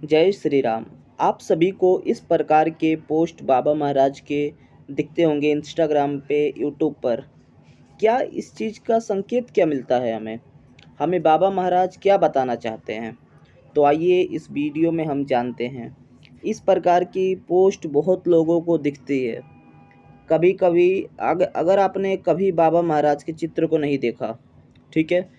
जय श्री राम। आप सभी को इस प्रकार के पोस्ट बाबा महाराज के दिखते होंगे इंस्टाग्राम पे, यूट्यूब पर। क्या इस चीज़ का संकेत क्या मिलता है हमें? हमें बाबा महाराज क्या बताना चाहते हैं? तो आइए इस वीडियो में हम जानते हैं। इस प्रकार की पोस्ट बहुत लोगों को दिखती है। कभी कभी अगर आपने कभी बाबा महाराज के चित्र को नहीं देखा, ठीक है,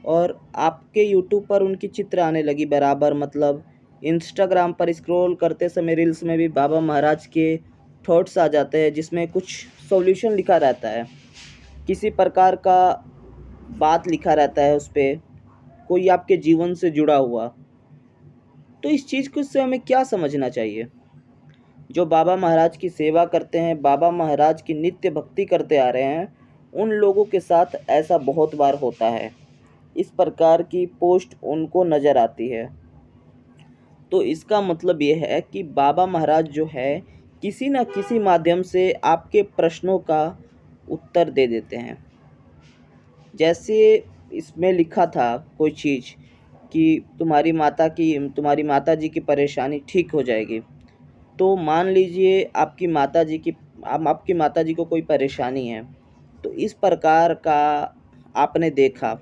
और आपके यूट्यूब पर उनकी चित्र आने लगी बराबर, मतलब इंस्टाग्राम पर स्क्रॉल करते समय रील्स में भी बाबा महाराज के थॉट्स आ जाते हैं जिसमें कुछ सॉल्यूशन लिखा रहता है, किसी प्रकार का बात लिखा रहता है उस पर, कोई आपके जीवन से जुड़ा हुआ। तो इस चीज़ को से हमें क्या समझना चाहिए? जो बाबा महाराज की सेवा करते हैं, बाबा महाराज की नित्य भक्ति करते आ रहे हैं, उन लोगों के साथ ऐसा बहुत बार होता है। इस प्रकार की पोस्ट उनको नज़र आती है। तो इसका मतलब ये है कि बाबा महाराज जो है किसी न किसी माध्यम से आपके प्रश्नों का उत्तर दे देते हैं। जैसे इसमें लिखा था कोई चीज़ कि तुम्हारी माता जी की परेशानी ठीक हो जाएगी। तो मान लीजिए आपकी माता जी को कोई परेशानी है, तो इस प्रकार का आपने देखा,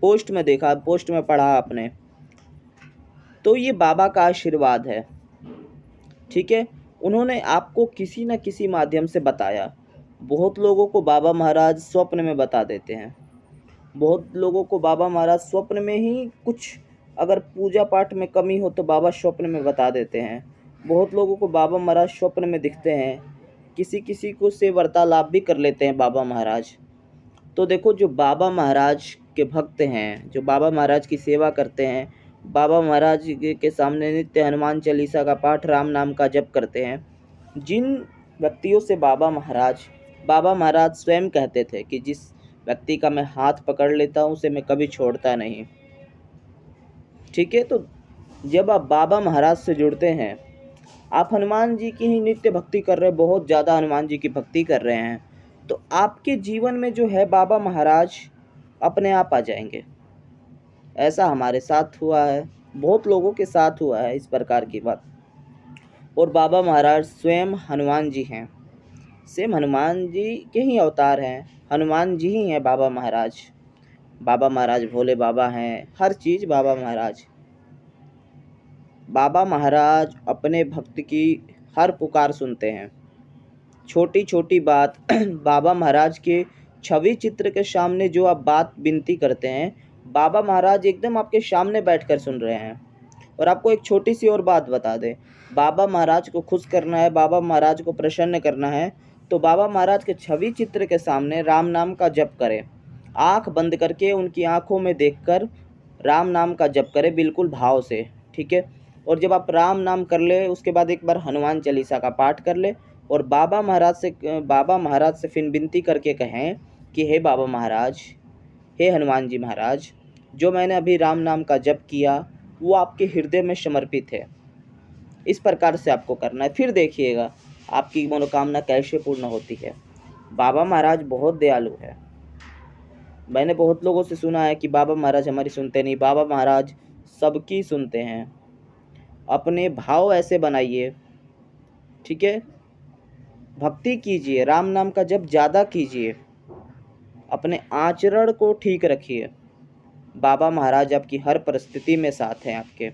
पोस्ट में पढ़ा आपने, तो ये बाबा का आशीर्वाद है। ठीक है, उन्होंने आपको किसी न किसी माध्यम से बताया। बहुत लोगों को बाबा महाराज स्वप्न में बता देते हैं। बहुत लोगों को बाबा महाराज स्वप्न में ही कुछ, अगर पूजा पाठ में कमी हो तो बाबा स्वप्न में बता देते हैं। बहुत लोगों को बाबा महाराज स्वप्न में दिखते हैं। किसी किसी को से वार्तालाप भी कर लेते हैं बाबा महाराज। तो देखो, जो बाबा महाराज के भक्त हैं, जो बाबा महाराज की सेवा करते हैं, बाबा महाराज के सामने नित्य हनुमान चालीसा का पाठ, राम नाम का जप करते हैं, जिन व्यक्तियों से बाबा महाराज स्वयं कहते थे कि जिस व्यक्ति का मैं हाथ पकड़ लेता हूँ उसे मैं कभी छोड़ता नहीं। ठीक है, तो जब आप बाबा महाराज से जुड़ते हैं, आप हनुमान जी की ही नित्य भक्ति कर रहे हैं, बहुत ज़्यादा हनुमान जी की भक्ति कर रहे हैं, तो आपके जीवन में जो है बाबा महाराज अपने आप आ जाएंगे। ऐसा हमारे साथ हुआ है, बहुत लोगों के साथ हुआ है इस प्रकार की बात। और बाबा महाराज स्वयं हनुमान जी हैं, सेम हनुमान जी के ही अवतार हैं, हनुमान जी ही हैं बाबा महाराज। बाबा महाराज भोले बाबा हैं, हर चीज़ बाबा महाराज अपने भक्त की हर पुकार सुनते हैं। छोटी छोटी बात बाबा महाराज के छवि चित्र के सामने जो आप बात विनती करते हैं, बाबा महाराज एकदम आपके सामने बैठकर सुन रहे हैं। और आपको एक छोटी सी और बात बता दें, बाबा महाराज को खुश करना है, बाबा महाराज को प्रसन्न करना है, तो बाबा महाराज के छवि चित्र के सामने राम नाम का जप करें। आँख बंद करके उनकी आँखों में देखकर राम नाम का जप करें, बिल्कुल भाव से। ठीक है, और जब आप राम नाम कर ले, उसके बाद एक बार हनुमान चालीसा का पाठ कर ले और बाबा महाराज से फिर विनती करके कहें कि हे बाबा महाराज, हे हनुमान जी महाराज, जो मैंने अभी राम नाम का जप किया वो आपके हृदय में समर्पित है। इस प्रकार से आपको करना है, फिर देखिएगा आपकी मनोकामना कैसे पूर्ण होती है। बाबा महाराज बहुत दयालु है। मैंने बहुत लोगों से सुना है कि बाबा महाराज हमारी सुनते नहीं, बाबा महाराज सबकी सुनते हैं। अपने भाव ऐसे बनाइए, ठीक है, भक्ति कीजिए, राम नाम का जप ज़्यादा कीजिए, अपने आचरण को ठीक रखिए। बाबा महाराज आपकी हर परिस्थिति में साथ हैं आपके।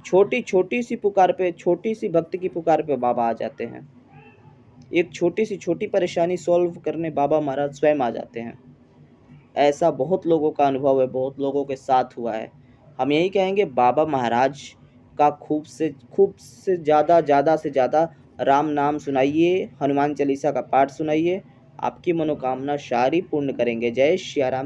छोटी छोटी सी पुकार पे, छोटी सी भक्त की पुकार पे बाबा आ जाते हैं। एक छोटी परेशानी सॉल्व करने बाबा महाराज स्वयं आ जाते हैं। ऐसा बहुत लोगों का अनुभव है, बहुत लोगों के साथ हुआ है। हम यही कहेंगे, बाबा महाराज का खूब से ज़्यादा राम नाम सुनाइए, हनुमान चालीसा का पाठ सुनाइए, आपकी मनोकामना सारी पूर्ण करेंगे। जय श्री राम। जय